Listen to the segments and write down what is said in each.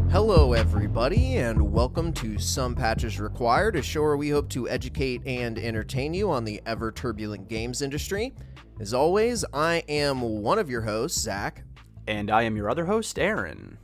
Hello everybody, and welcome to Some Patches Required, a show where we hope to educate and entertain you on the ever-turbulent games industry. As always, I am one of your hosts, Zach. And I am your other host, Aaron.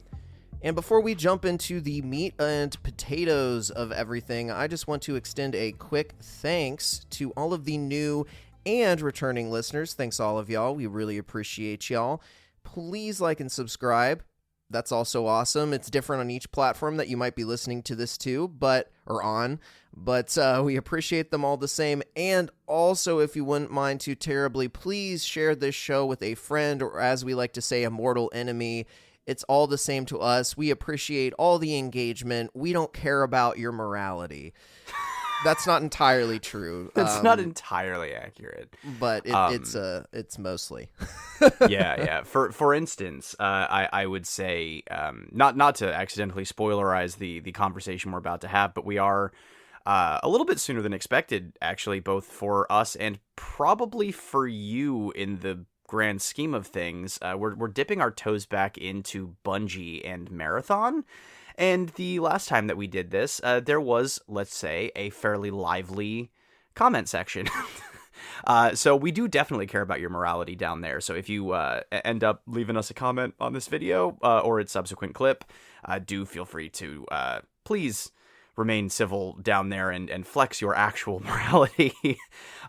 And before we jump into the meat and potatoes of everything, I just want to extend a quick thanks to all of the new and returning listeners. Thanks all of y'all. We really appreciate y'all. Please like and subscribe. That's also awesome. It's different on each platform that you might be listening to this to, but we appreciate them all the same. And also, if you wouldn't mind too terribly, please share this show with a friend, or as we like to say, a mortal enemy. It's all the same to us. We appreciate all the engagement. We don't care about your morality. That's not entirely true. That's not entirely accurate, but it's mostly. yeah. For instance, I would say not to accidentally spoilerize the conversation we're about to have, but we are a little bit sooner than expected, actually, both for us and probably for you in the grand scheme of things. We're dipping our toes back into Bungie and Marathon. And the last time that we did this, there was, let's say, a fairly lively comment section. So we do definitely care about your morality down there. So if you end up leaving us a comment on this video or its subsequent clip, do feel free to please remain civil down there and flex your actual morality.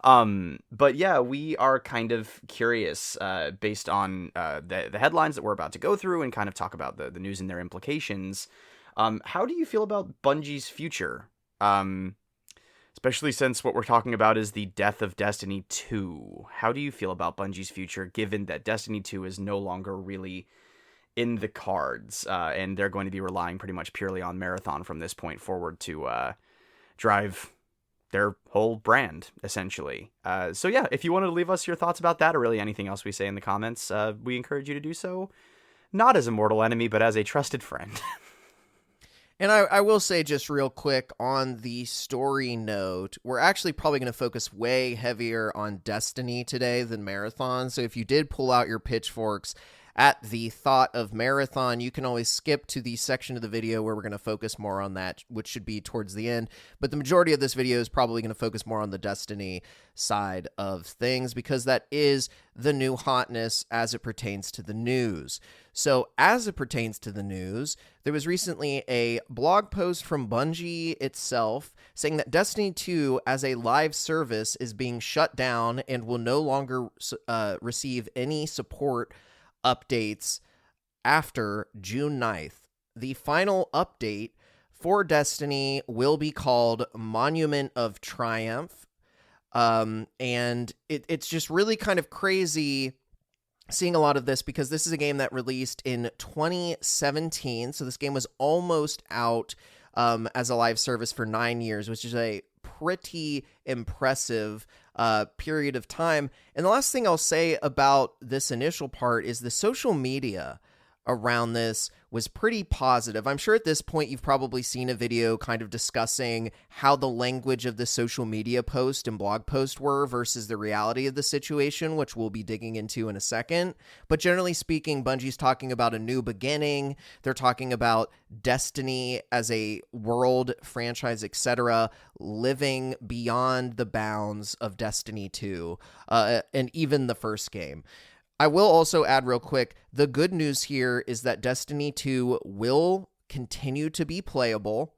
But yeah, we are kind of curious based on the headlines that we're about to go through and kind of talk about the news and their implications. How do you feel about Bungie's future? Especially since what we're talking about is the death of Destiny 2. How do you feel about Bungie's future, given that Destiny 2 is no longer really in the cards, and they're going to be relying pretty much purely on Marathon from this point forward to drive their whole brand, essentially. So yeah, if you wanted to leave us your thoughts about that, or really anything else we say in the comments, we encourage you to do so, not as a mortal enemy, but as a trusted friend. And I will say just real quick on the story note, we're actually probably going to focus way heavier on Destiny today than Marathon. So if you did pull out your pitchforks at the thought of Marathon, you can always skip to the section of the video where we're going to focus more on that, which should be towards the end. But the majority of this video is probably going to focus more on the Destiny side of things, because that is the new hotness as it pertains to the news. So as it pertains to the news, there was recently a blog post from Bungie itself saying that Destiny 2 as a live service is being shut down and will no longer receive any support updates after June 9th. The final update for Destiny will be called Monument of Triumph. And it's just really kind of crazy seeing a lot of this, because this is a game that released in 2017. So this game was almost out as a live service for 9 years, which is a pretty impressive period of time. And the last thing I'll say about this initial part is the social media around this was pretty positive. I'm sure at this point you've probably seen a video kind of discussing how the language of the social media post and blog post were versus the reality of the situation, which we'll be digging into in a second. But generally speaking, Bungie's talking about a new beginning. They're talking about Destiny as a world franchise, etc., living beyond the bounds of Destiny 2 and even the first game. I will also add real quick, the good news here is that Destiny 2 will continue to be playable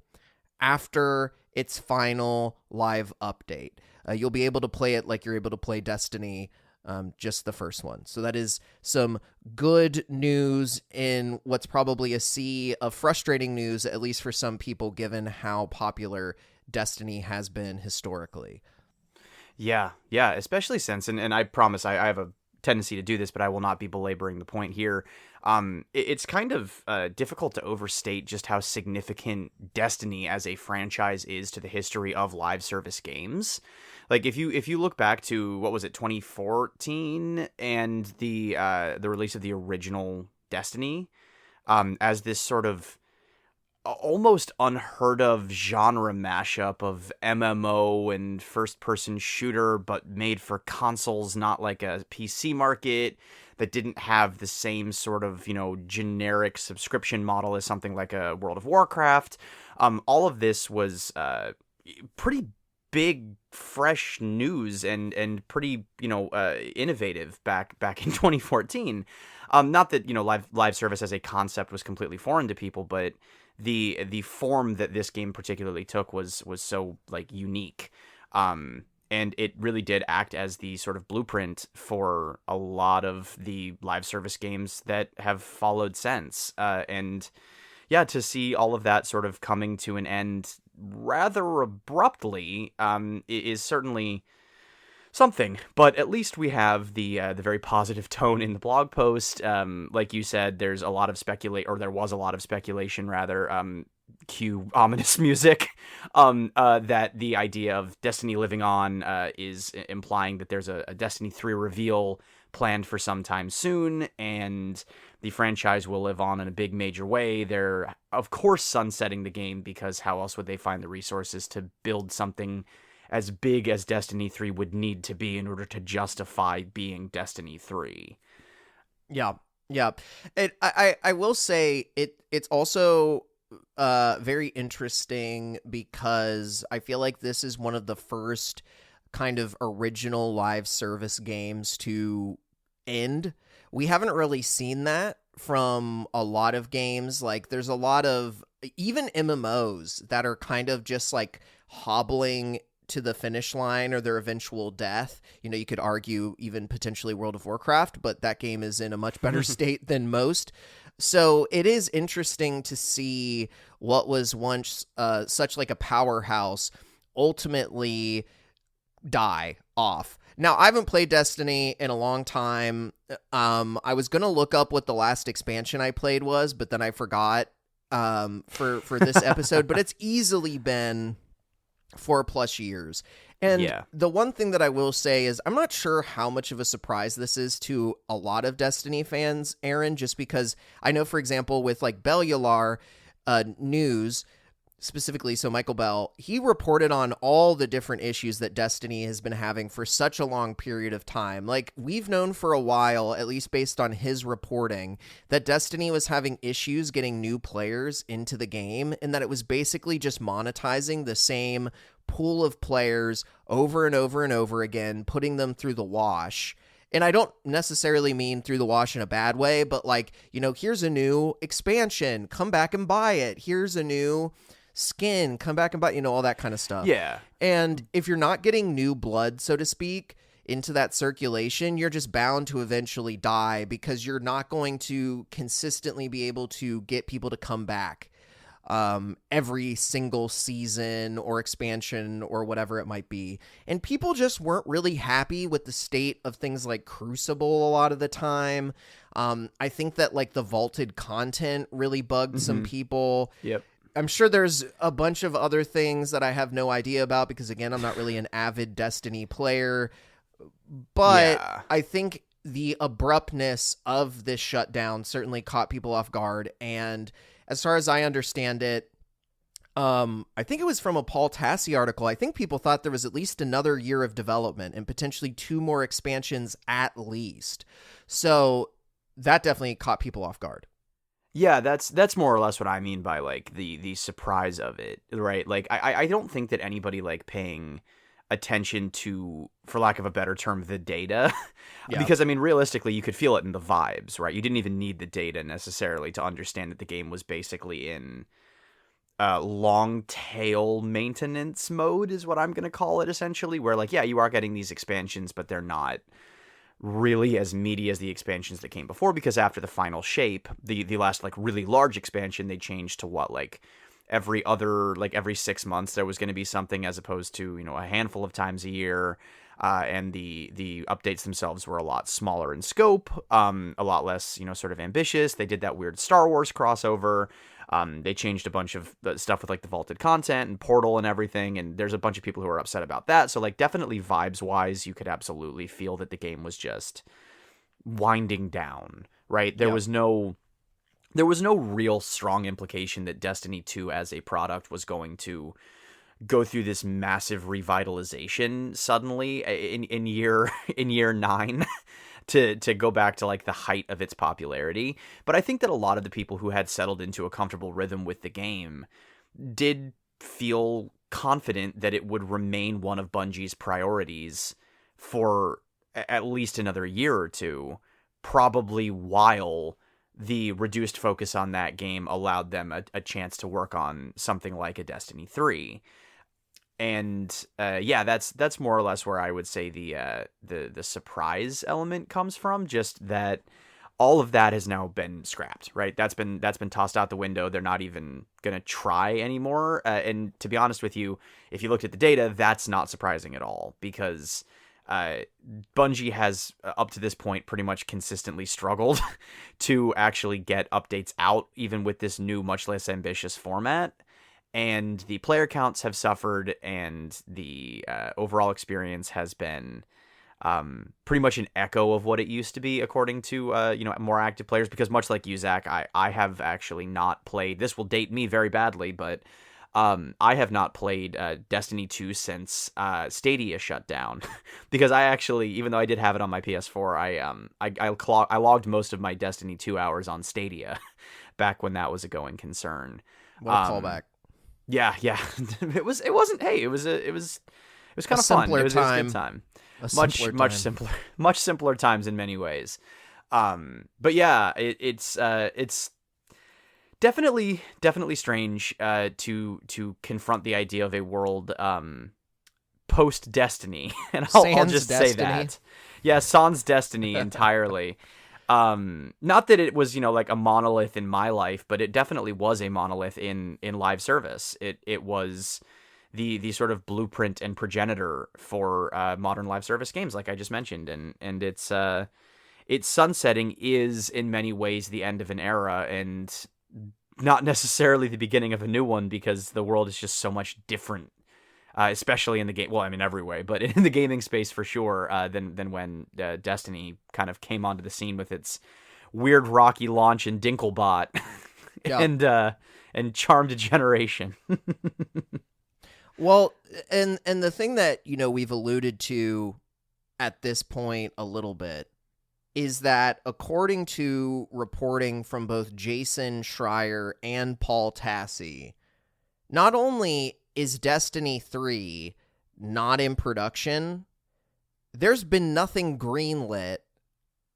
after its final live update. You'll be able to play it like you're able to play Destiny, just the first one. So that is some good news in what's probably a sea of frustrating news, at least for some people, given how popular Destiny has been historically. Yeah, especially since, and I promise I have a tendency to do this, but I will not be belaboring the point here. It's kind of difficult to overstate just how significant Destiny as a franchise is to the history of live service games. Like if you look back to, what was it, 2014, and the release of the original Destiny, as this sort of almost unheard of genre mashup of MMO and first person shooter, but made for consoles, not like a PC market, that didn't have the same sort of, generic subscription model as something like a World of Warcraft. All of this was pretty big, fresh news and pretty, innovative back in 2014. Not that, live service as a concept was completely foreign to people, but the form that this game particularly took was so like unique. And it really did act as the sort of blueprint for a lot of the live service games that have followed since. And yeah, to see all of that sort of coming to an end rather abruptly is certainly something. But at least we have the very positive tone in the blog post. Like you said, there was a lot of speculation rather. Cue ominous music. That the idea of Destiny living on is implying that there's a Destiny 3 reveal planned for some time soon, and the franchise will live on in a big major way. They're, of course, sunsetting the game, because how else would they find the resources to build something as big as Destiny 3 would need to be in order to justify being Destiny 3. Yeah. I will say it's also very interesting, because I feel like this is one of the first kind of original live service games to end. We haven't really seen that from a lot of games. Like, there's a lot of even MMOs that are kind of just like hobbling to the finish line or their eventual death. You could argue even potentially World of Warcraft, but that game is in a much better state than most. So it is interesting to see what was once such like a powerhouse ultimately die off. Now, I haven't played Destiny in a long time. I was going to look up what the last expansion I played was, but then I forgot for this episode. But it's easily been 4+ years. And the one thing that I will say is I'm not sure how much of a surprise this is to a lot of Destiny fans, Aaron, just because I know, for example, with like Bellular News specifically, so Michael Bell, he reported on all the different issues that Destiny has been having for such a long period of time. Like, we've known for a while, at least based on his reporting, that Destiny was having issues getting new players into the game, and that it was basically just monetizing the same pool of players over and over and over again, putting them through the wash. And I don't necessarily mean through the wash in a bad way, but like, here's a new expansion, come back and buy it. Here's a new skin, come back and buy, all that kind of stuff. Yeah. And if you're not getting new blood, so to speak, into that circulation, you're just bound to eventually die, because you're not going to consistently be able to get people to come back every single season or expansion or whatever it might be. And people just weren't really happy with the state of things like Crucible a lot of the time. I think that like the vaulted content really bugged some people. Yep. I'm sure there's a bunch of other things that I have no idea about, because again, I'm not really an avid Destiny player, but I think the abruptness of this shutdown certainly caught people off guard. And as far as I understand it, I think it was from a Paul Tassi article. I think people thought there was at least another year of development and potentially 2 more expansions at least. So that definitely caught people off guard. Yeah, that's more or less what I mean by like the surprise of it, right? Like I don't think that anybody like paying attention to, for lack of a better term, the data, because I mean realistically you could feel it in the vibes, right? You didn't even need the data necessarily to understand that the game was basically in long tail maintenance mode, is what I'm going to call it, essentially, where like, yeah, you are getting these expansions, but they're not really as meaty as the expansions that came before, because after the final shape, the last like really large expansion, they changed to what, like every 6 months there was going to be something, as opposed to, a handful of times a year. And the updates themselves were a lot smaller in scope, a lot less, sort of ambitious. They did that weird Star Wars crossover. They changed a bunch of the stuff with like the vaulted content and Portal and everything. And there's a bunch of people who are upset about that. So like definitely vibes wise, you could absolutely feel that the game was just winding down, right? There was no real strong implication that Destiny 2 as a product was going to go through this massive revitalization suddenly in year 9 to go back to like the height of its popularity. But I think that a lot of the people who had settled into a comfortable rhythm with the game did feel confident that it would remain one of Bungie's priorities for at least another year or two, probably while the reduced focus on that game allowed them a chance to work on something like a Destiny 3. And that's more or less where I would say the surprise element comes from. Just that all of that has now been scrapped, right? That's been tossed out the window. They're not even gonna try anymore. And to be honest with you, if you looked at the data, that's not surprising at all, because Bungie has up to this point pretty much consistently struggled to actually get updates out, even with this new, much less ambitious format. And the player counts have suffered, and the overall experience has been pretty much an echo of what it used to be, according to more active players. Because much like you, Zach, I have actually not played. This will date me very badly, but I have not played Destiny 2 since Stadia shut down. Because I actually, even though I did have it on my PS4, I logged most of my Destiny 2 hours on Stadia back when that was a going concern. What a callback. Yeah. It was kind of fun. It was a good time. Much simpler times in many ways. But yeah, it's definitely strange to confront the idea of a world post Destiny, and I'll just Destiny. Say that. Yeah, sans Destiny entirely. Not that it was, like a monolith in my life, but it definitely was a monolith in live service. It was the sort of blueprint and progenitor for modern live service games, like I just mentioned, and its sunsetting is in many ways the end of an era, and not necessarily the beginning of a new one, because the world is just so much different. Especially in the game, well, I mean every way, but in the gaming space for sure, than when Destiny kind of came onto the scene with its weird rocky launch and Dinklebot, and charmed a generation. Well, and the thing that we've alluded to at this point a little bit is that according to reporting from both Jason Schreier and Paul Tassi, not only is Destiny 3 not in production, there's been nothing greenlit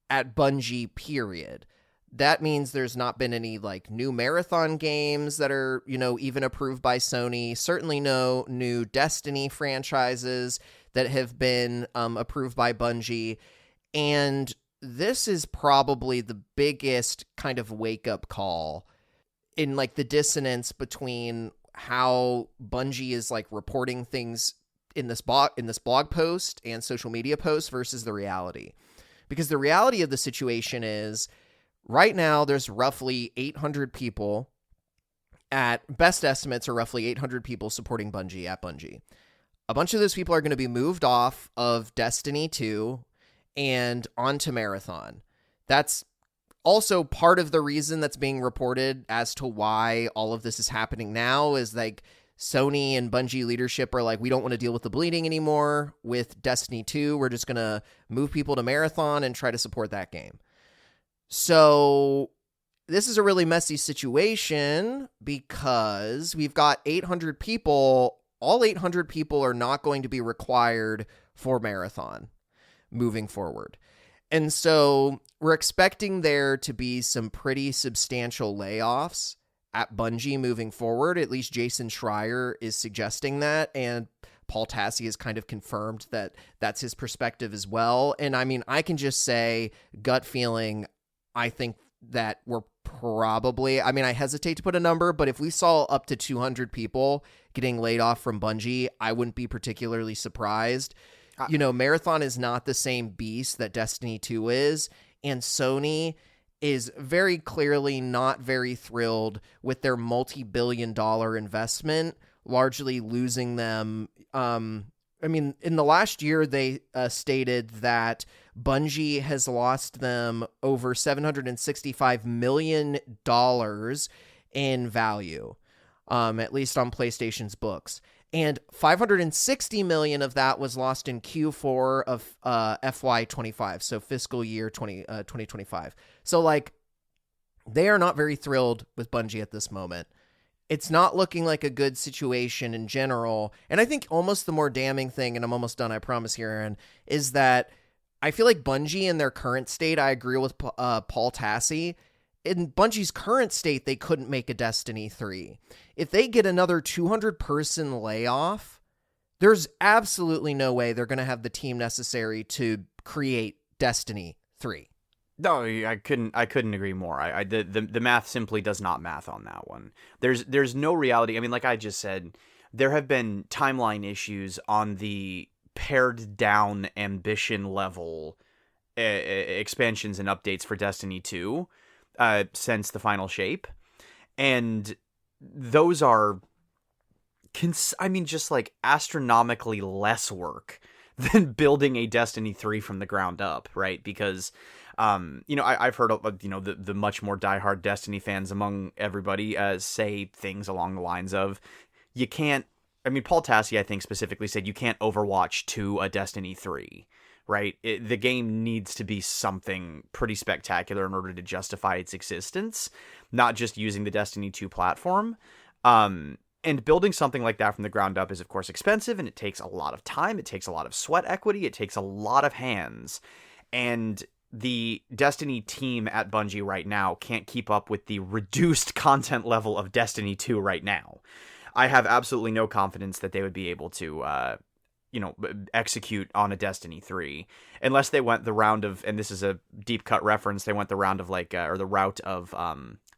at Bungie, period. That means there's not been any new marathon games that are, even approved by Sony. Certainly no new Destiny franchises that have been approved by Bungie. And this is probably the biggest kind of wake-up call in the dissonance between how Bungie is reporting things in this blog post and social media post versus the reality. Because the reality of the situation is right now there's roughly 800 people, at best estimates are roughly 800 people supporting Bungie at Bungie. A bunch of those people are going to be moved off of Destiny 2 and onto Marathon. That's also part of the reason that's being reported as to why all of this is happening now is Sony and Bungie leadership are we don't want to deal with the bleeding anymore with Destiny 2. We're just going to move people to Marathon and try to support that game. So this is a really messy situation because we've got 800 people. All 800 people are not going to be required for Marathon moving forward. And so we're expecting there to be some pretty substantial layoffs at Bungie moving forward. At least Jason Schreier is suggesting that, and Paul Tassi has kind of confirmed that that's his perspective as well. And I mean, I can just say, gut feeling, I think that we're probably, I mean, I hesitate to put a number, but if we saw up to 200 people getting laid off from Bungie, I wouldn't be particularly surprised. Marathon is not the same beast that Destiny 2 is, and Sony is very clearly not very thrilled with their multi-billion-dollar investment, largely losing them. In the last year, they stated that Bungie has lost them over $765 million in value, at least on PlayStation's books. And $560 million of that was lost in Q4 of FY25, so fiscal year 2025. So, they are not very thrilled with Bungie at this moment. It's not looking like a good situation in general. And I think almost the more damning thing, and I'm almost done, I promise here, Aaron, is that I feel like Bungie in their current state, I agree with Paul Tassi, in Bungie's current state, they couldn't make a Destiny 3. If they get another 200-person layoff, there's absolutely no way they're going to have the team necessary to create Destiny 3. No, I couldn't agree more. The math simply does not math on that one. There's no reality. I mean, like I just said, there have been timeline issues on the pared down ambition level expansions and updates for Destiny 2 since the final shape, and those are just like astronomically less work than building a Destiny 3 from the ground up, right? Because I've heard of the much more diehard Destiny fans among everybody say things along the lines of, you can't, Paul Tassi, I think, specifically said you can't Overwatch 2 a Destiny 3, right? The game needs to be something pretty spectacular in order to justify its existence, not just using the Destiny 2 platform. And building something like that from the ground up is, of course, expensive, and it takes a lot of time. It takes a lot of sweat equity. It takes a lot of hands. And the Destiny team at Bungie right now can't keep up with the reduced content level of Destiny 2 right now. I have absolutely no confidence that they would be able to, execute on a Destiny 3 unless they went the round of, and this is a deep cut reference, they went the round of the route of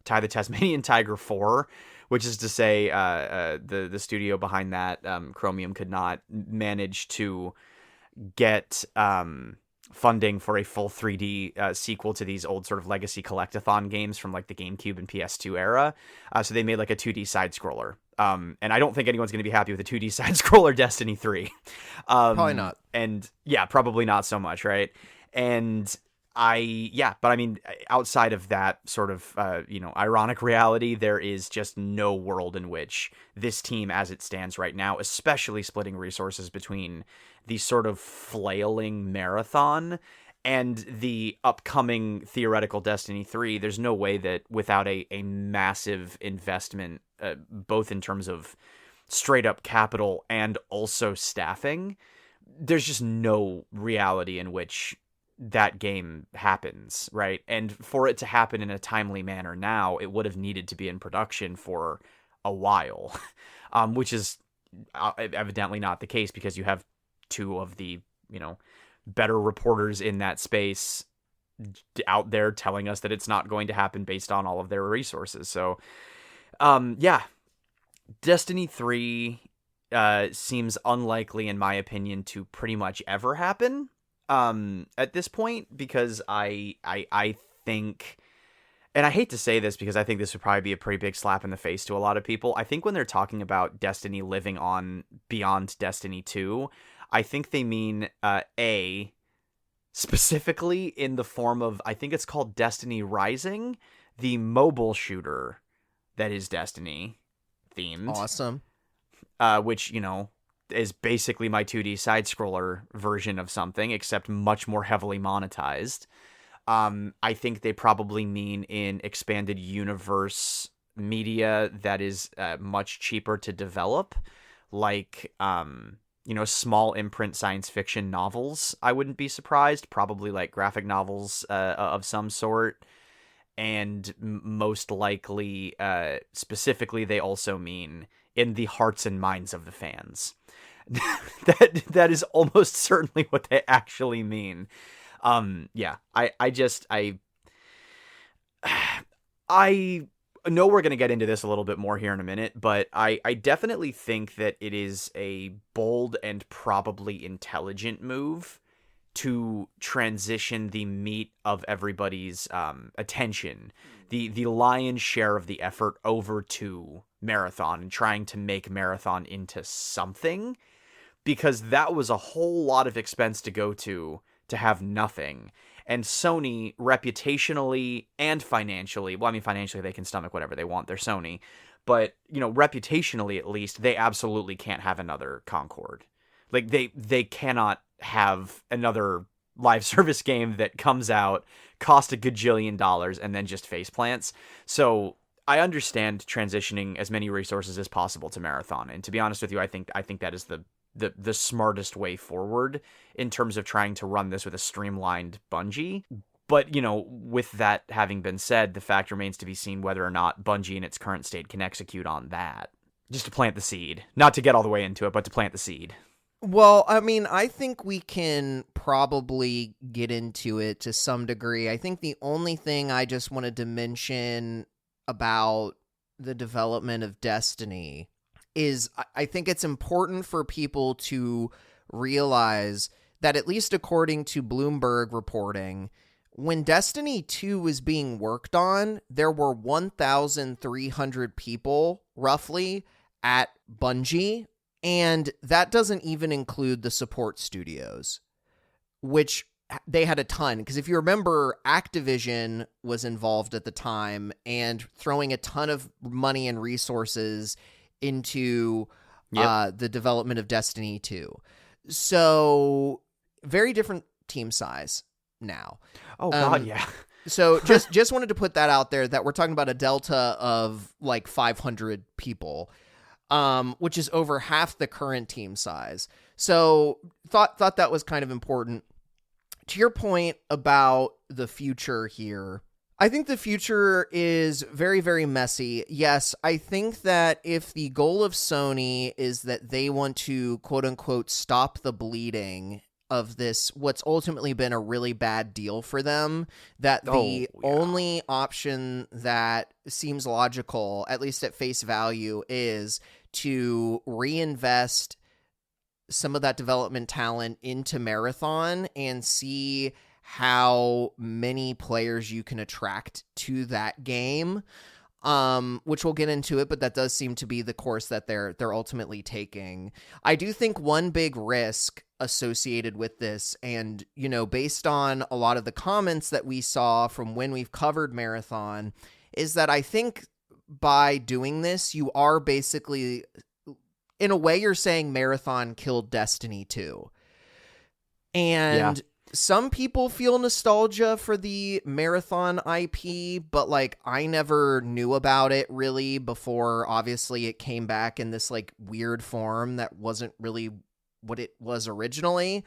Ty the Tasmanian Tiger 4, which is to say the studio behind that, Chromium, could not manage to get funding for a full 3D sequel to these old sort of legacy collectathon games from like the GameCube and PS2 era. So they made like a 2D side scroller. And I don't think anyone's going to be happy with a 2D side scroller Destiny 3. Probably not. And yeah, probably not so much, right? And outside of that sort of, ironic reality, there is just no world in which this team as it stands right now, especially splitting resources between the sort of flailing Marathon and the upcoming theoretical Destiny 3, there's no way that without a massive investment, both in terms of straight up capital and also staffing, there's just no reality in which that game happens, right? And for it to happen in a timely manner now, it would have needed to be in production for a while, which is evidently not the case because you have two of the, better reporters in that space out there telling us that it's not going to happen based on all of their resources. So, Destiny 3 seems unlikely, in my opinion, to pretty much ever happen at this point, because I think, and I hate to say this because I think this would probably be a pretty big slap in the face to a lot of people, I think when they're talking about Destiny living on beyond Destiny 2, I think they mean specifically in the form of, I think it's called Destiny Rising, the mobile shooter that is Destiny themed. Awesome. Which, is basically my 2D side-scroller version of something, except much more heavily monetized. I think they probably mean in expanded universe media that is much cheaper to develop, like, small imprint science fiction novels. I wouldn't be surprised. Probably like graphic novels of some sort. And most likely, specifically, they also mean in the hearts and minds of the fans. that is almost certainly what they actually mean. I know we're going to get into this a little bit more here in a minute, but I definitely think that it is a bold and probably intelligent move to transition the meat of everybody's attention, the lion's share of the effort over to Marathon and trying to make Marathon into something, because that was a whole lot of expense to go to have nothing. And Sony, reputationally and financially, well, I mean, financially they can stomach whatever they want, they're Sony, but, you know, reputationally at least, they absolutely can't have another Concord. Like, they cannot have another live service game that comes out, cost $1 gajillion, and then just face plants. So I understand transitioning as many resources as possible to Marathon, and to be honest with you, I think that is the smartest way forward in terms of trying to run this with a streamlined Bungie. But, you know, with that having been said, the fact remains to be seen whether or not Bungie in its current state can execute on that. Just to plant the seed. Not to get all the way into it, but to plant the seed. Well, I mean, I think we can probably get into it to some degree. I think the only thing I just wanted to mention about the development of Destiny is I think it's important for people to realize that, at least according to Bloomberg reporting, when Destiny 2 was being worked on, there were 1,300 people, roughly, at Bungie, and that doesn't even include the support studios, which they had a ton. Because if you remember, Activision was involved at the time and throwing a ton of money and resources into the development of Destiny 2. So, very different team size now. Oh, God, yeah. So, just wanted to put that out there, that we're talking about a delta of like 500 people, which is over half the current team size. So, thought that was kind of important. To your point about the future here, I think the future is very, very messy. Yes, I think that if the goal of Sony is that they want to, quote unquote, stop the bleeding of this, what's ultimately been a really bad deal for them, that the only option that seems logical, at least at face value, is to reinvest some of that development talent into Marathon and see how many players you can attract to that game, which we'll get into it, but that does seem to be the course that they're ultimately taking. I do think one big risk associated with this, and, you know, based on a lot of the comments that we saw from when we've covered Marathon, is that I think by doing this, you are basically, in a way, you're saying Marathon killed Destiny 2. And some people feel nostalgia for the Marathon IP, but, like, I never knew about it really before, obviously, it came back in this, like, weird form that wasn't really what it was originally.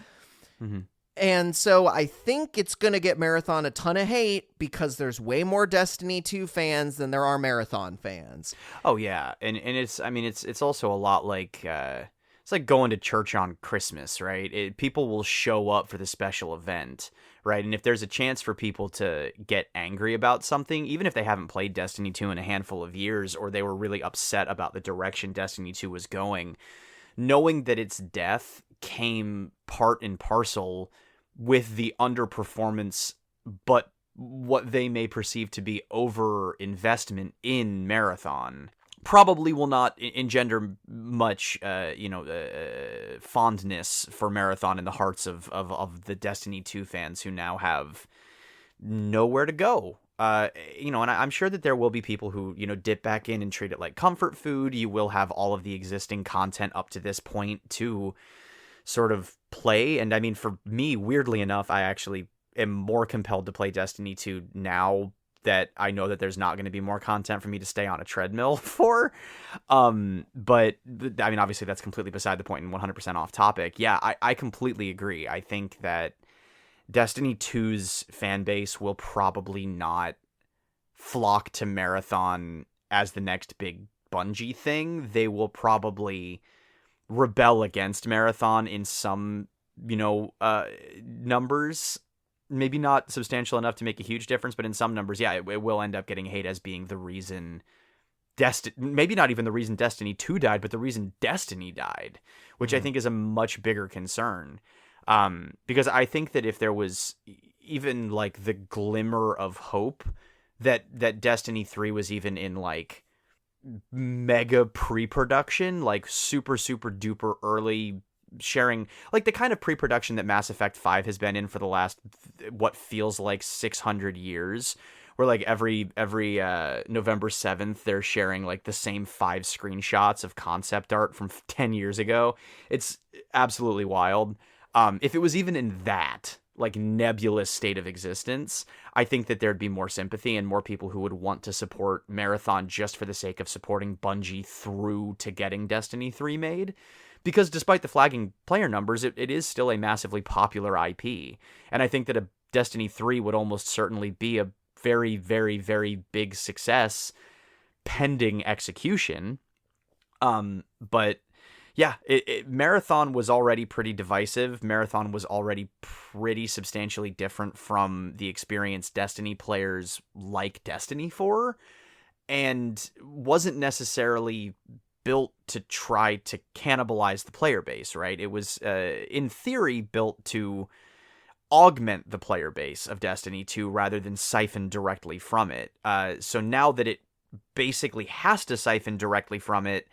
Mm-hmm. And so I think it's going to get Marathon a ton of hate because there's way more Destiny 2 fans than there are Marathon fans. Oh, yeah. And it's, I mean, it's also a lot like, it's like going to church on Christmas, right? People will show up for the special event, right? And if there's a chance for people to get angry about something, even if they haven't played Destiny 2 in a handful of years, or they were really upset about the direction Destiny 2 was going, knowing that its death came part and parcel with the underperformance, but what they may perceive to be over investment in Marathon, probably will not engender much, fondness for Marathon in the hearts of the Destiny 2 fans who now have nowhere to go. And I'm sure that there will be people who, dip back in and treat it like comfort food. You will have all of the existing content up to this point to sort of play. And I mean, for me, weirdly enough, I actually am more compelled to play Destiny 2 now that I know that there's not going to be more content for me to stay on a treadmill for. But I mean, obviously that's completely beside the point and 100% off topic. Yeah, I completely agree. I think that Destiny 2's fan base will probably not flock to Marathon as the next big Bungie thing. They will probably rebel against Marathon in some, numbers. maybe not substantial enough to make a huge difference, but in some numbers, yeah, it will end up getting hate as being the reason maybe not even the reason Destiny 2 died, but the reason Destiny died, which I think is a much bigger concern. Because I think that if there was even like the glimmer of hope that Destiny 3 was even in like mega pre-production, like super, super duper early, sharing like the kind of pre-production that Mass Effect 5 has been in for the last, what feels like 600 years, where like every November 7th they're sharing like the same 5 screenshots of concept art from 10 years ago. It's absolutely wild. If it was even in that like nebulous state of existence, I think that there'd be more sympathy and more people who would want to support Marathon just for the sake of supporting Bungie through to getting Destiny 3 made. Because despite the flagging player numbers, it is still a massively popular IP. And I think that a Destiny 3 would almost certainly be a very, very, very big success pending execution. But yeah, Marathon was already pretty divisive. Marathon was already pretty substantially different from the experience Destiny players like Destiny for, and wasn't necessarily built to try to cannibalize the player base, right? It was, in theory, built to augment the player base of Destiny 2 rather than siphon directly from it. So now that it basically has to siphon directly from it,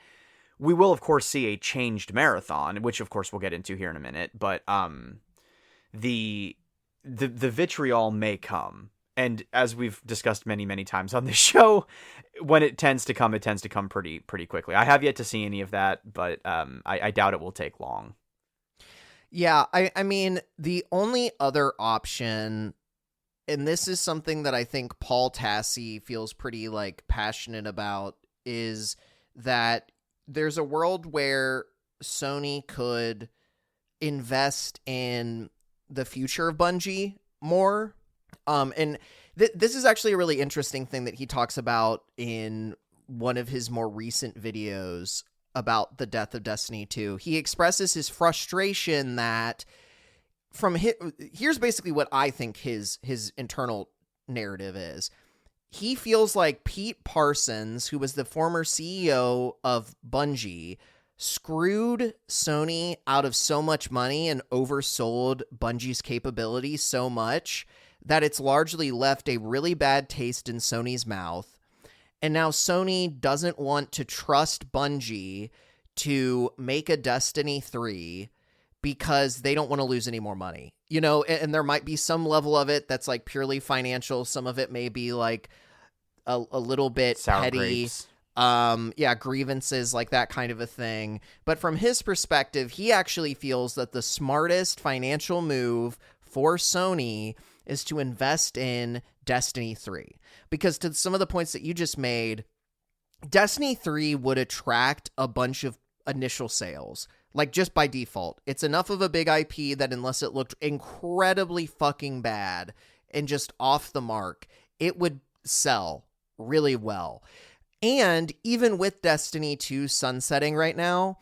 we will, of course, see a changed Marathon, which, of course, we'll get into here in a minute. But the vitriol may come. And as we've discussed many, many times on this show, when it tends to come pretty quickly. I have yet to see any of that, but I doubt it will take long. Yeah, I mean, the only other option, and this is something that I think Paul Tassi feels pretty like passionate about, is that there's a world where Sony could invest in the future of Bungie more. And this is actually a really interesting thing that he talks about in one of his more recent videos about the death of Destiny 2. He expresses his frustration that here's basically what I think his internal narrative is. He feels like Pete Parsons, who was the former CEO of Bungie, screwed Sony out of so much money and oversold Bungie's capabilities so much that it's largely left a really bad taste in Sony's mouth. And now Sony doesn't want to trust Bungie to make a Destiny 3 because they don't want to lose any more money. You know, and there might be some level of it that's like purely financial. Some of it may be like a little bit sour petty. Grapes. Grievances, like that kind of a thing. But from his perspective, he actually feels that the smartest financial move for Sony is to invest in Destiny 3. Because to some of the points that you just made, Destiny 3 would attract a bunch of initial sales. Like, just by default. It's enough of a big IP that unless it looked incredibly fucking bad and just off the mark, it would sell really well. And even with Destiny 2 sunsetting right now,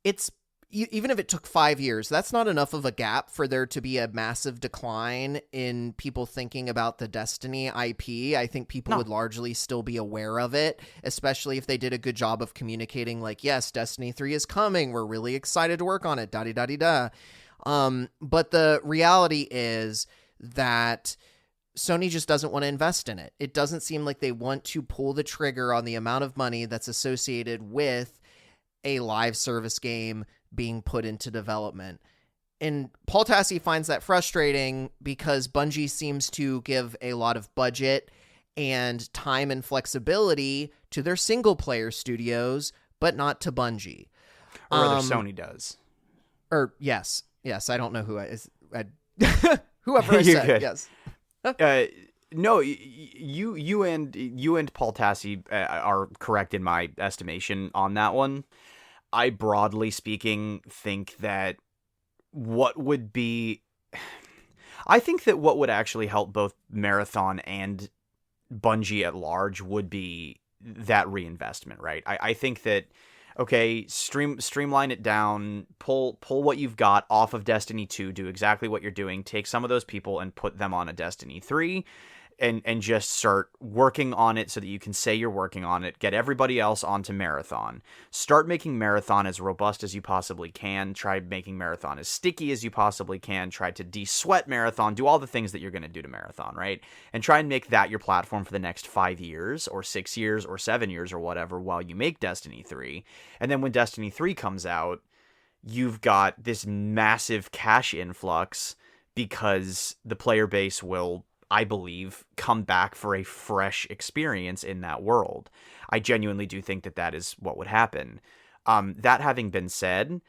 it's even if it took 5 years, that's not enough of a gap for there to be a massive decline in people thinking about the Destiny IP. I think people would largely still be aware of it, especially if they did a good job of communicating like, yes, Destiny 3 is coming. We're really excited to work on it. Da-di-da-di-da. But the reality is that Sony just doesn't want to invest in it. It doesn't seem like they want to pull the trigger on the amount of money that's associated with a live service game being put into development. And Paul Tassi finds that frustrating because Bungie seems to give a lot of budget and time and flexibility to their single player studios, but not to Bungie. Or rather, Sony does. Or yes, I don't know who whoever I said. Good. Yes. No, you and Paul Tassi are correct in my estimation on that one. I, broadly speaking, think that what would actually help both Marathon and Bungie at large would be that reinvestment, right? I think that Okay, streamline it down, pull what you've got off of Destiny 2, do exactly what you're doing, take some of those people and put them on a Destiny 3, and just start working on it so that you can say you're working on it. Get everybody else onto Marathon. Start making Marathon as robust as you possibly can. Try making Marathon as sticky as you possibly can. Try to de-sweat Marathon. Do all the things that you're going to do to Marathon, right? And try and make that your platform for the next 5 years or 6 years or 7 years or whatever while you make Destiny 3. And then when Destiny 3 comes out, you've got this massive cash influx because the player base will, I believe, come back for a fresh experience in that world. I genuinely do think that that is what would happen. That having been said,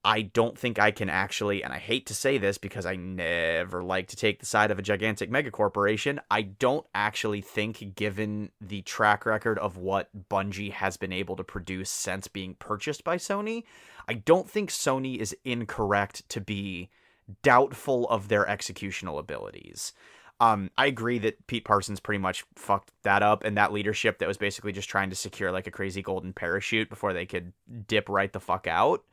I don't think I can actually, and I hate to say this because I never like to take the side of a gigantic megacorporation, I don't actually think, given the track record of what Bungie has been able to produce since being purchased by Sony, I don't think Sony is incorrect to be doubtful of their executional abilities. I agree that Pete Parsons pretty much fucked that up, and that leadership that was basically just trying to secure like a crazy golden parachute before they could dip right the fuck out,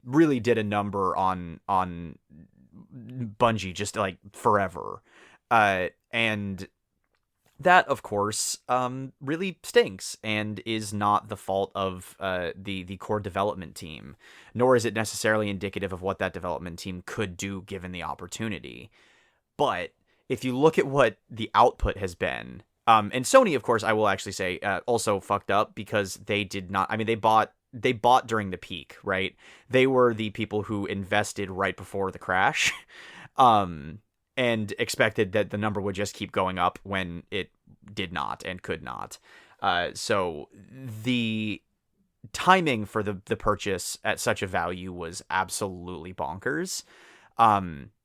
really did a number on Bungie just like forever. And that, of course, really stinks and is not the fault of the core development team, nor is it necessarily indicative of what that development team could do given the opportunity. But if you look at what the output has been, and Sony, of course, I will actually say, also fucked up because they did not. I mean, they bought during the peak, right? They were the people who invested right before the crash, and expected that the number would just keep going up when it did not and could not. So the timing for the purchase at such a value was absolutely bonkers.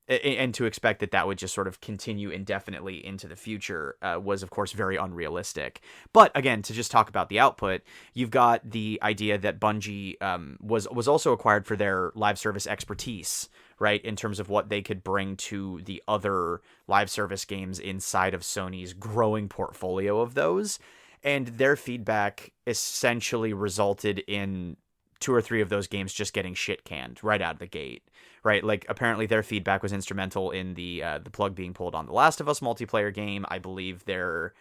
And to expect that would just sort of continue indefinitely into the future was, of course, very unrealistic. But again, to just talk about the output, you've got the idea that Bungie was also acquired for their live service expertise, right, in terms of what they could bring to the other live service games inside of Sony's growing portfolio of those. And their feedback essentially resulted in 2 or 3 of those games just getting shit canned right out of the gate, right? Like, apparently their feedback was instrumental in the plug being pulled on the Last of Us multiplayer game. I believe their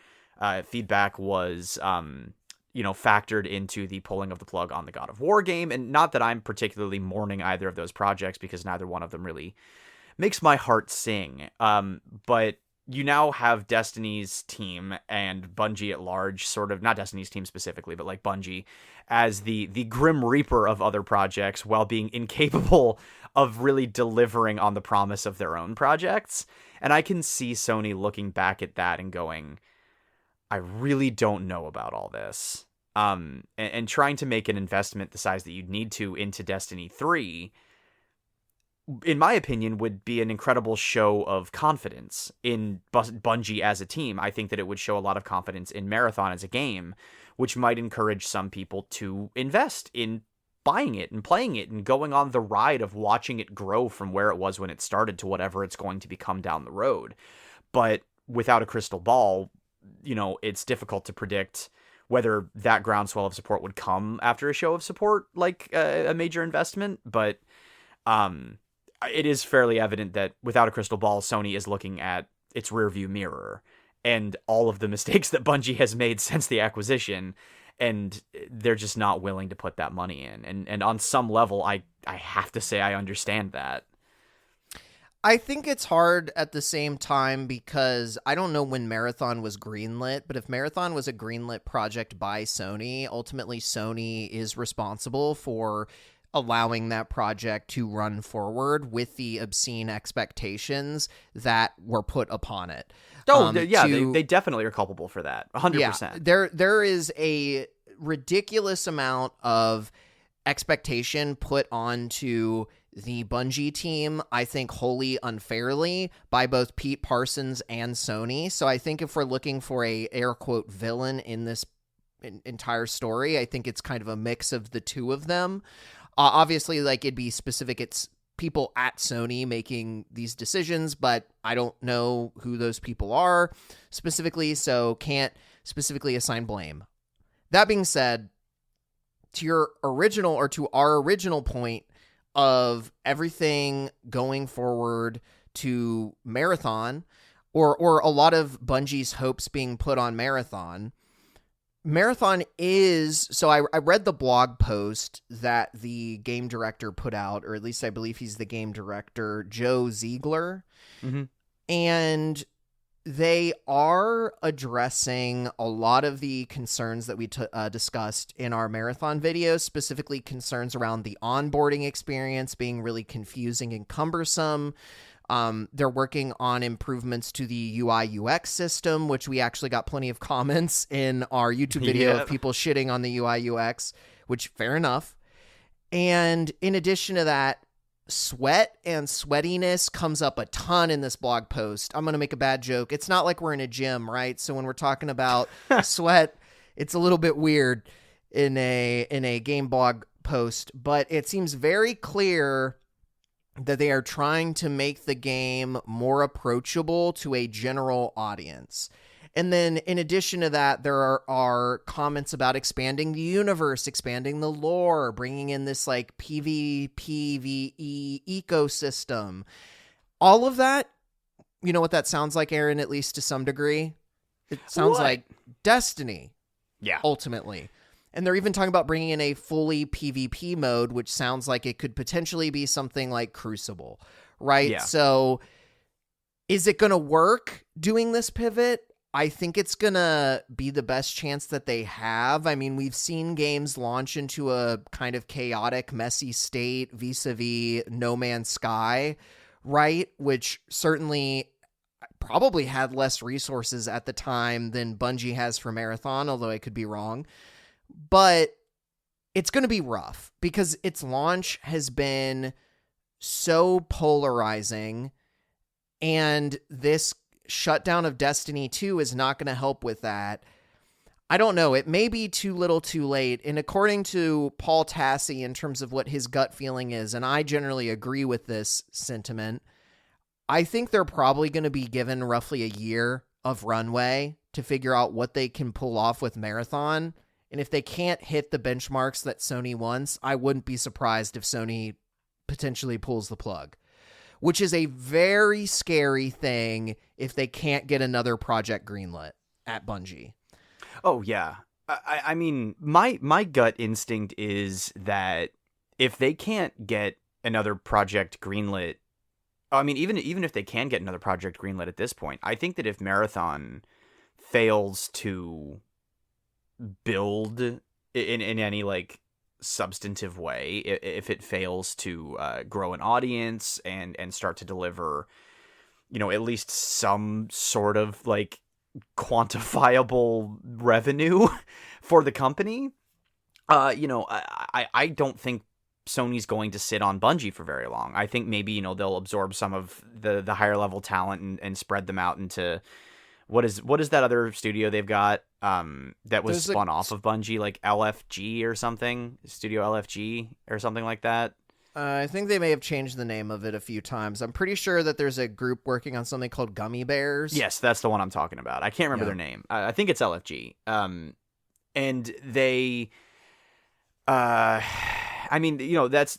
feedback was, factored into the pulling of the plug on the God of War game. And not that I'm particularly mourning either of those projects because neither one of them really makes my heart sing. But you now have Destiny's team and Bungie at large, sort of, not Destiny's team specifically, but like Bungie as the Grim Reaper of other projects while being incapable of really delivering on the promise of their own projects. And I can see Sony looking back at that and going, I really don't know about all this. And trying to make an investment the size that you'd need to into Destiny 3, in my opinion, would be an incredible show of confidence in Bungie as a team. I think that it would show a lot of confidence in Marathon as a game, which might encourage some people to invest in buying it and playing it and going on the ride of watching it grow from where it was when it started to whatever it's going to become down the road. But without a crystal ball, it's difficult to predict whether that groundswell of support would come after a show of support, like a major investment. But it is fairly evident that without a crystal ball, Sony is looking at its rearview mirror and all of the mistakes that Bungie has made since the acquisition, and they're just not willing to put that money in. And on some level, I have to say I understand that. I think it's hard at the same time because I don't know when Marathon was greenlit, but if Marathon was a greenlit project by Sony, ultimately Sony is responsible for allowing that project to run forward with the obscene expectations that were put upon it. They definitely are culpable for that. 100%. Yeah, there is a ridiculous amount of expectation put onto the Bungie team, I think wholly unfairly, by both Pete Parsons and Sony. So I think if we're looking for a air quote villain in this entire story, I think it's kind of a mix of the two of them. Obviously, like, it'd be specific, it's people at Sony making these decisions, but I don't know who those people are specifically, so can't specifically assign blame. That being said, to your original, or to our original point of everything going forward to Marathon, or a lot of Bungie's hopes being put on Marathon. Marathon is, so I read the blog post that the game director put out, or at least I believe he's the game director, Joe Ziegler. Mm-hmm. And they are addressing a lot of the concerns that we discussed in our Marathon video, specifically concerns around the onboarding experience being really confusing and cumbersome. They're working on improvements to the UI UX system, which we actually got plenty of comments in our YouTube video of people shitting on the UI UX, which fair enough. And in addition to that, sweat and sweatiness comes up a ton in this blog post. I'm going to make a bad joke. It's not like we're in a gym, right? So when we're talking about sweat, it's a little bit weird in a game blog post, but it seems very clear that they are trying to make the game more approachable to a general audience. And then in addition to that, there are comments about expanding the universe, expanding the lore, bringing in this like PvPvE ecosystem. All of that, you know what that sounds like, Aaron, at least to some degree? It sounds like Destiny. Yeah. Ultimately. And they're even talking about bringing in a fully PvP mode, which sounds like it could potentially be something like Crucible, right? Yeah. So is it going to work doing this pivot? I think it's going to be the best chance that they have. I mean, we've seen games launch into a kind of chaotic, messy state vis-a-vis No Man's Sky, right? Which certainly probably had less resources at the time than Bungie has for Marathon, although I could be wrong. But it's going to be rough because its launch has been so polarizing, and this shutdown of Destiny 2 is not going to help with that. I don't know. It may be too little too late. And according to Paul Tassi, in terms of what his gut feeling is, and I generally agree with this sentiment, I think they're probably going to be given roughly a year of runway to figure out what they can pull off with Marathon. And if they can't hit the benchmarks that Sony wants, I wouldn't be surprised if Sony potentially pulls the plug, which is a very scary thing if they can't get another project greenlit at Bungie. Oh, yeah. I mean, my gut instinct is that if they can't get another project greenlit, I mean, even if they can get another project greenlit at this point, I think that if Marathon fails to build in any like substantive way, if it fails to grow an audience and start to deliver, you know, at least some sort of like quantifiable revenue for the company, you know, I don't think Sony's going to sit on Bungie for very long. I think maybe, you know, they'll absorb some of the higher level talent and spread them out into what is that other studio they've got that was spun off of Bungie, like LFG or something, Studio LFG or something like that. I think they may have changed the name of it a few times. I'm pretty sure that there's a group working on something called Gummy Bears. Yes, that's the one I'm talking about. I can't remember their name. I think it's LFG. And they, I mean, you know, that's,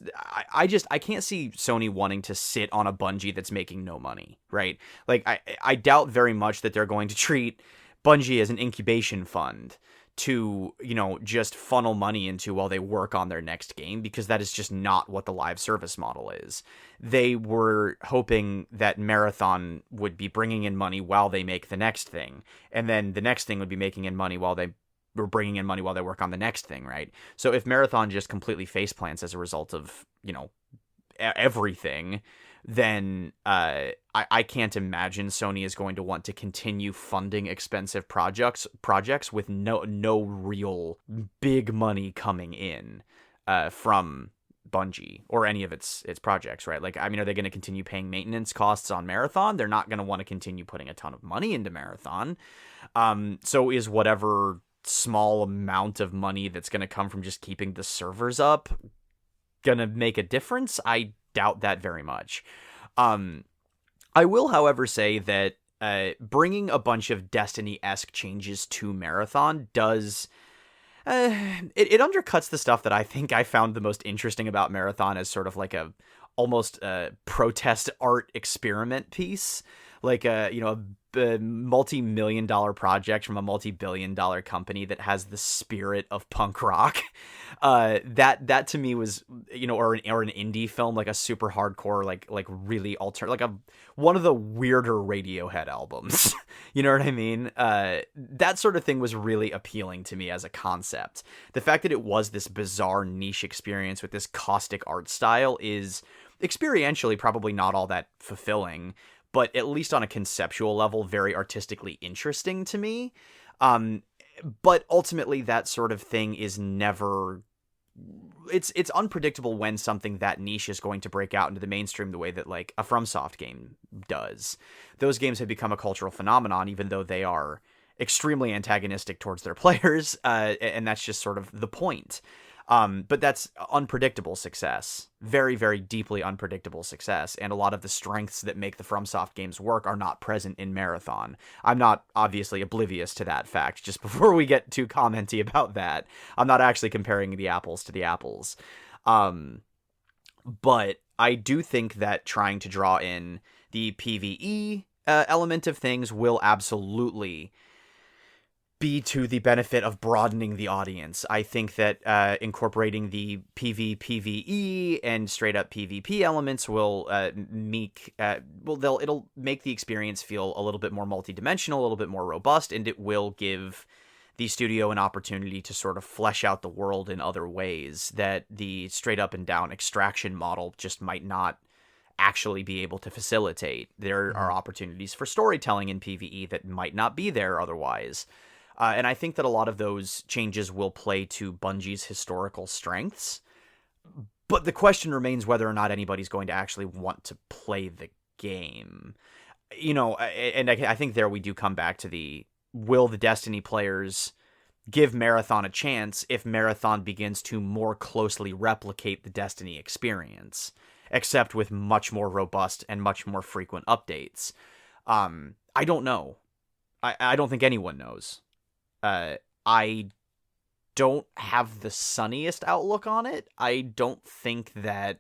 I can't see Sony wanting to sit on a Bungie that's making no money, right? Like, I doubt very much that they're going to treat Bungie as an incubation fund to, you know, just funnel money into while they work on their next game, because that is just not what the live service model is. They were hoping that Marathon would be bringing in money while they make the next thing, and then the next thing would be making in money while they were bringing in money while they work on the next thing, right? So if Marathon just completely faceplants as a result of, you know, everything, then I can't imagine Sony is going to want to continue funding expensive projects with no real big money coming in from Bungie or any of its projects, right? Like, I mean, are they going to continue paying maintenance costs on Marathon? They're not going to want to continue putting a ton of money into Marathon. So is whatever small amount of money that's going to come from just keeping the servers up going to make a difference? I doubt that very much. I will, however, say that bringing a bunch of Destiny-esque changes to Marathon does, it undercuts the stuff that I think I found the most interesting about Marathon as sort of like a almost a protest art experiment piece, like a multi-million-dollar project from a multi-billion-dollar company that has the spirit of punk rock. That to me was, or an indie film, like a super hardcore, like really one of the weirder Radiohead albums. You know what I mean? That sort of thing was really appealing to me as a concept. The fact that it was this bizarre niche experience with this caustic art style is experientially probably not all that fulfilling, but at least on a conceptual level, very artistically interesting to me. But ultimately, that sort of thing is never... It's unpredictable when something that niche is going to break out into the mainstream the way that, like, a FromSoft game does. Those games have become a cultural phenomenon, even though they are extremely antagonistic towards their players, and that's just sort of the point. But that's unpredictable success. Very, very deeply unpredictable success. And a lot of the strengths that make the FromSoft games work are not present in Marathon. I'm not obviously oblivious to that fact. Just before we get too commenty about that, I'm not actually comparing the apples to the apples. But I do think that trying to draw in the PvE element of things will absolutely be to the benefit of broadening the audience. I think that incorporating the PvE and straight up PvP elements will it'll make the experience feel a little bit more multidimensional, a little bit more robust, and it will give the studio an opportunity to sort of flesh out the world in other ways that the straight up and down extraction model just might not actually be able to facilitate. There are opportunities for storytelling in PvE that might not be there otherwise. And I think that a lot of those changes will play to Bungie's historical strengths. But the question remains whether or not anybody's going to actually want to play the game. And I think there we do come back to will the Destiny players give Marathon a chance if Marathon begins to more closely replicate the Destiny experience, except with much more robust and much more frequent updates. I don't know. I don't think anyone knows. I don't have the sunniest outlook on it. I don't think that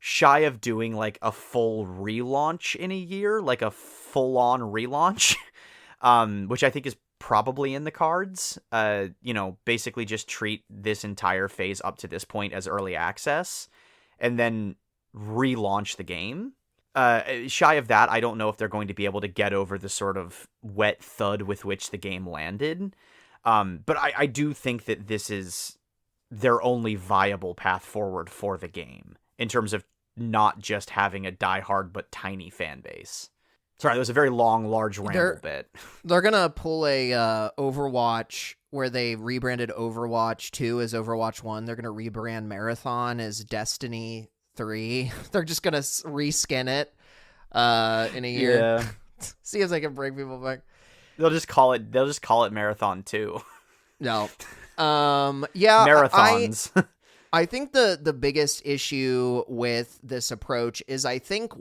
shy of doing like a full relaunch in a year, like a full-on relaunch, which I think is probably in the cards, basically just treat this entire phase up to this point as early access and then relaunch the game. Shy of that, I don't know if they're going to be able to get over the sort of wet thud with which the game landed. But I do think that this is their only viable path forward for the game in terms of not just having a diehard but tiny fan base. Sorry, that was a very long, large ramble bit. They're going to pull a Overwatch where they rebranded Overwatch 2 as Overwatch 1. They're going to rebrand Marathon as Destiny 3. They're just gonna reskin it in a year. Yeah. See if they can bring people back. They'll just call it Marathon 2. No. Yeah. Marathons. I think the biggest issue with this approach is I think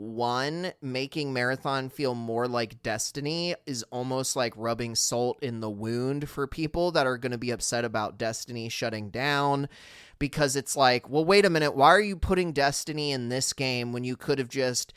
making Marathon feel more like Destiny is almost like rubbing salt in the wound for people that are going to be upset about Destiny shutting down. Because it's like, well, wait a minute, why are you putting Destiny in this game when you could have just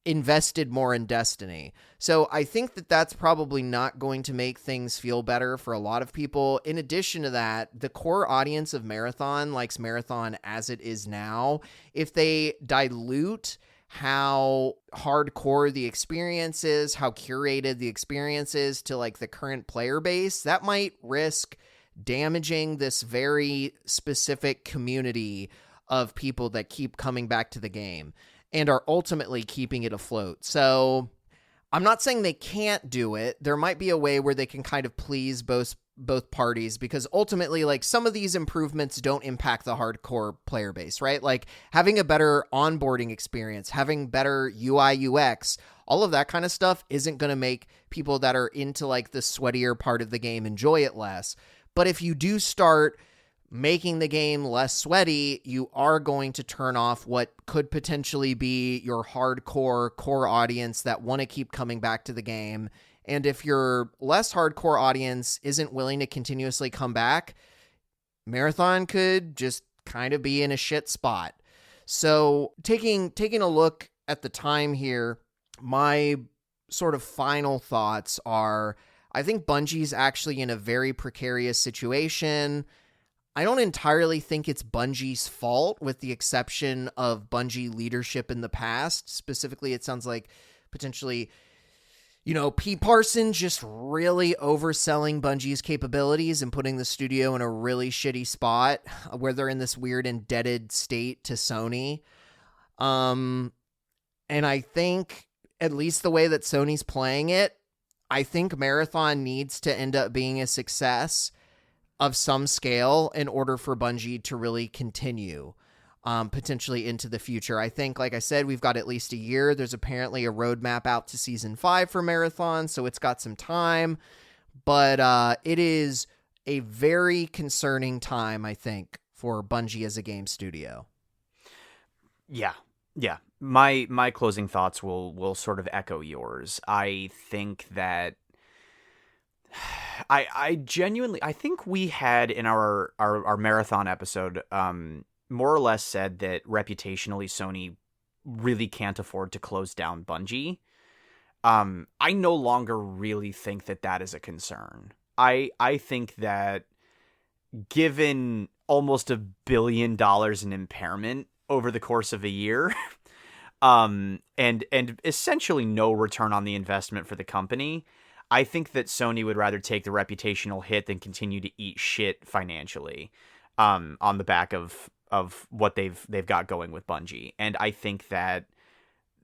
invested more in Destiny? So I think that that's probably not going to make things feel better for a lot of people. In addition to that, the core audience of Marathon likes Marathon as it is now. If they dilute how hardcore the experience is, how curated the experience is to like the current player base, that might risk damaging this very specific community of people that keep coming back to the game and are ultimately keeping it afloat. So I'm not saying they can't do it. There might be a way where they can kind of please both parties, because ultimately, like, some of these improvements don't impact the hardcore player base, right? Like having a better onboarding experience, having better UI UX, all of that kind of stuff isn't going to make people that are into like the sweatier part of the game enjoy it less. But if you do start making the game less sweaty, you are going to turn off what could potentially be your hardcore core audience that want to keep coming back to the game. And if your less hardcore audience isn't willing to continuously come back, Marathon could just kind of be in a shit spot. So taking a look at the time here, my sort of final thoughts are, I think Bungie's actually in a very precarious situation. I don't entirely think it's Bungie's fault, with the exception of Bungie leadership in the past. Specifically, it sounds like potentially, Pete Parsons just really overselling Bungie's capabilities and putting the studio in a really shitty spot where they're in this weird indebted state to Sony. And I think, at least the way that Sony's playing it, I think Marathon needs to end up being a success of some scale in order for Bungie to really continue potentially into the future. I think, like I said, we've got at least a year. There's apparently a roadmap out to season 5 for Marathon, so it's got some time. But it is a very concerning time, I think, for Bungie as a game studio. Yeah. My closing thoughts will sort of echo yours. I think that I genuinely, I think we had in our Marathon episode more or less said that reputationally Sony really can't afford to close down Bungie. I no longer really think that is a concern. I think that given almost $1 billion in impairment over the course of a year, and essentially no return on the investment for the company, I think that Sony would rather take the reputational hit than continue to eat shit financially, on the back of what they've got going with Bungie. And I think that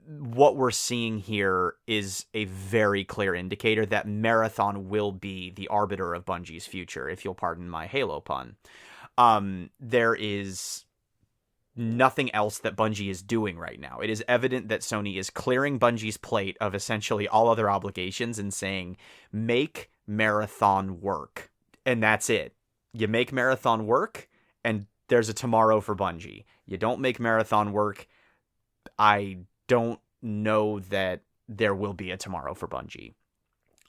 what we're seeing here is a very clear indicator that Marathon will be the arbiter of Bungie's future, if you'll pardon my Halo pun. There is nothing else that Bungie is doing right now. It is evident that Sony is clearing Bungie's plate of essentially all other obligations and saying, make Marathon work. And that's it. You make Marathon work, and there's a tomorrow for Bungie. You don't make Marathon work, I don't know that there will be a tomorrow for Bungie.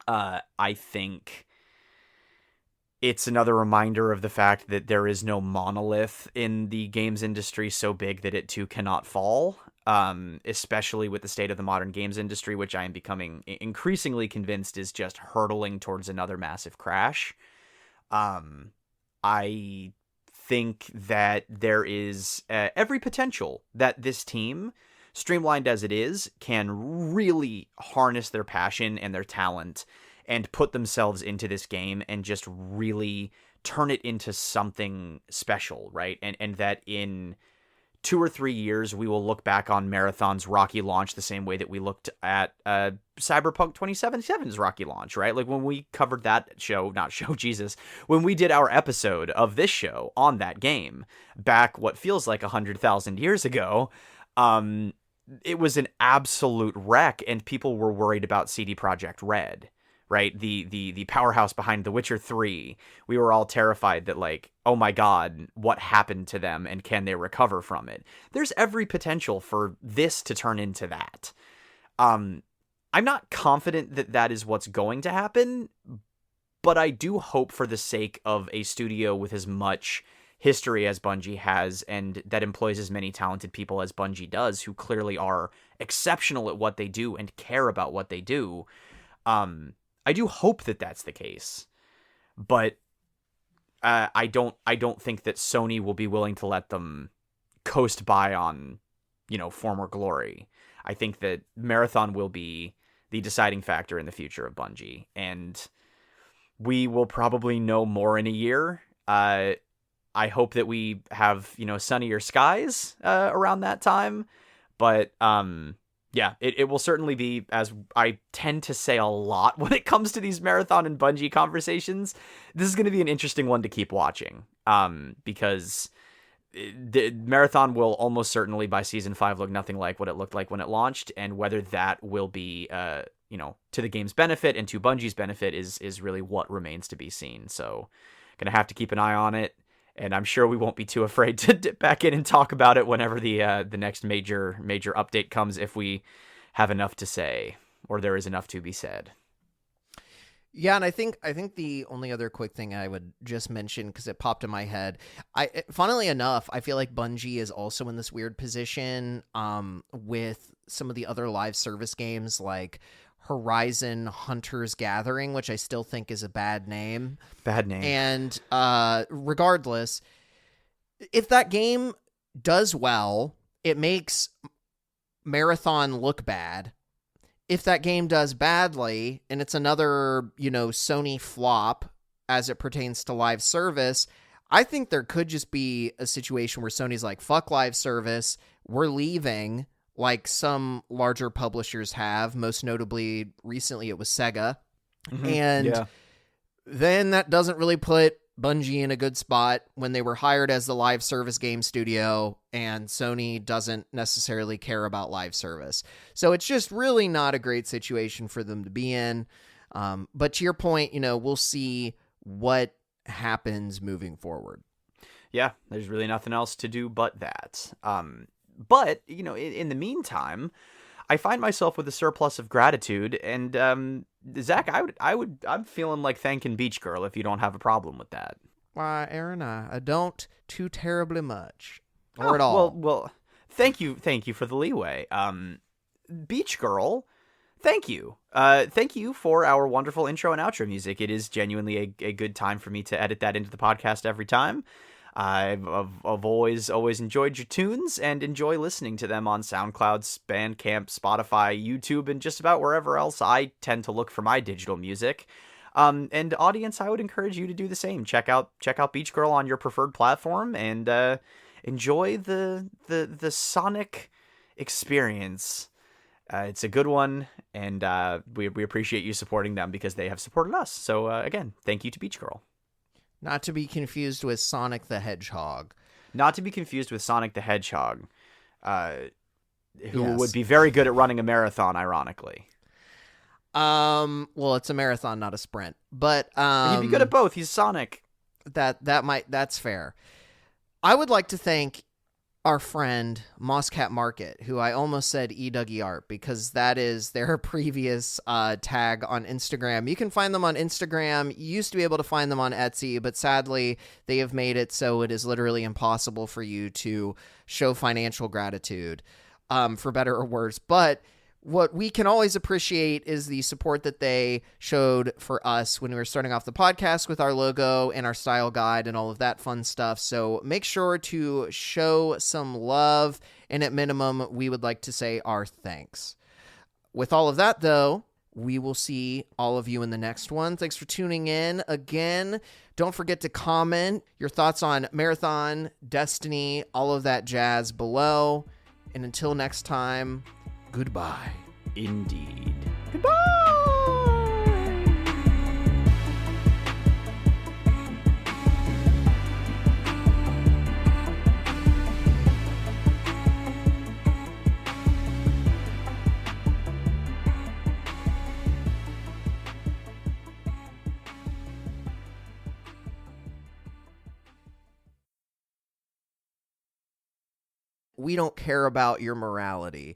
I think it's another reminder of the fact that there is no monolith in the games industry so big that it too cannot fall, especially with the state of the modern games industry, which I am becoming increasingly convinced is just hurtling towards another massive crash. I think that there is every potential that this team, streamlined as it is, can really harness their passion and their talent and put themselves into this game and just really turn it into something special, right? And that in 2 or 3 years, we will look back on Marathon's rocky launch the same way that we looked at Cyberpunk 2077's rocky launch, right? Like when we covered that when we did our episode of this show on that game back what feels like 100,000 years ago, it was an absolute wreck, and people were worried about CD Projekt Red, right? The powerhouse behind The Witcher 3. We were all terrified that, like, oh my god, what happened to them and can they recover from it? There's every potential for this to turn into that. I'm not confident that is what's going to happen, but I do hope, for the sake of a studio with as much history as Bungie has, and that employs as many talented people as Bungie does, who clearly are exceptional at what they do and care about what they do, I do hope that that's the case. But I don't think that Sony will be willing to let them coast by on, former glory. I think that Marathon will be the deciding factor in the future of Bungie, and we will probably know more in a year. I hope that we have, sunnier skies around that time. But yeah, it will certainly be, as I tend to say a lot when it comes to these Marathon and Bungie conversations, this is going to be an interesting one to keep watching, because the Marathon will almost certainly by season 5 look nothing like what it looked like when it launched, and whether that will be to the game's benefit and to Bungie's benefit is really what remains to be seen. So gonna have to keep an eye on it. And I'm sure we won't be too afraid to dip back in and talk about it whenever the next major update comes, if we have enough to say, or there is enough to be said. Yeah, and I think the only other quick thing I would just mention, because it popped in my head, funnily enough, I feel like Bungie is also in this weird position with some of the other live service games like Horizon Hunters Gathering, which I still think is a bad name. Bad name. And regardless, if that game does well, it makes Marathon look bad. If that game does badly and it's another, Sony flop as it pertains to live service, I think there could just be a situation where Sony's like, fuck live service, we're leaving, like some larger publishers have. Most notably, recently it was Sega. Mm-hmm. And Yeah. then that doesn't really put Bungie in a good spot when they were hired as the live service game studio, and Sony doesn't necessarily care about live service. So it's just really not a great situation for them to be in. But to your point, we'll see what happens moving forward. Yeah, there's really nothing else to do but that. But, in the meantime, I find myself with a surplus of gratitude, and Zach, I'm feeling like thanking Beach Girl if you don't have a problem with that. Why, Aaron, I don't too terribly much, or at all. Well, thank you for the leeway. Beach Girl, thank you. Thank you for our wonderful intro and outro music. It is genuinely a good time for me to edit that into the podcast every time. I've always enjoyed your tunes and enjoy listening to them on SoundCloud, Bandcamp, Spotify, YouTube, and just about wherever else I tend to look for my digital music. And audience, I would encourage you to do the same. Check out Beach Girl on your preferred platform and enjoy the sonic experience. It's a good one, and we appreciate you supporting them because they have supported us. So again, thank you to Beach Girl. Not to be confused with Sonic the Hedgehog. Not to be confused with Sonic the Hedgehog, who Yes. would be very good at running a marathon, ironically. Well, it's a marathon, not a sprint. But He'd be good at both. He's Sonic. that's fair. I would like to thank our friend Mosscat Market, who I almost said eDougie Art, because that is their previous tag on Instagram. You can find them on Instagram. You used to be able to find them on Etsy, but sadly they have made it so it is literally impossible for you to show financial gratitude, for better or worse. But what we can always appreciate is the support that they showed for us when we were starting off the podcast with our logo and our style guide and all of that fun stuff. So make sure to show some love, and at minimum, we would like to say our thanks. With all of that, though, we will see all of you in the next one. Thanks for tuning in. Again, don't forget to comment your thoughts on Marathon, Destiny, all of that jazz below. And until next time, goodbye. Indeed. We don't care about your morality.